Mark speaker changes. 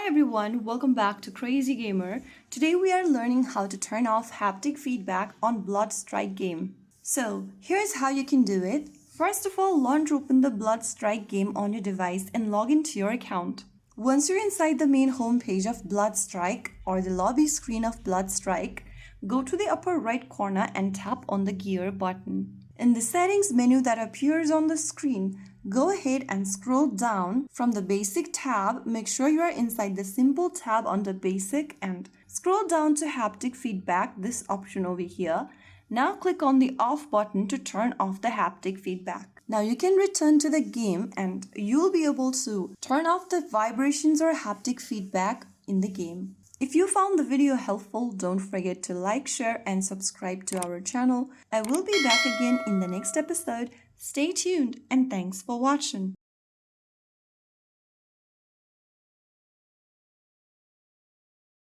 Speaker 1: everyone, welcome back to Crazy Gamer. Today we are learning how to turn off haptic feedback on Blood Strike game. So here's how you can do it. First of all, launch open the Blood Strike game on your device and log into your account. Once you're inside the main home page of Blood Strike or the lobby screen of Blood Strike, go to the upper right corner and tap on the gear button. In the settings menu that appears on the screen, go ahead and scroll down from the basic tab. Make sure you are inside the simple tab under basic and scroll down to haptic feedback, this option over here. Now click on the off button to turn off the haptic feedback. Now you can return to the game and you'll be able to turn off the vibrations or haptic feedback in the game. If you found the video helpful, don't forget to like, share and subscribe to our channel. I will be back again in the next episode. Stay tuned and thanks for watching.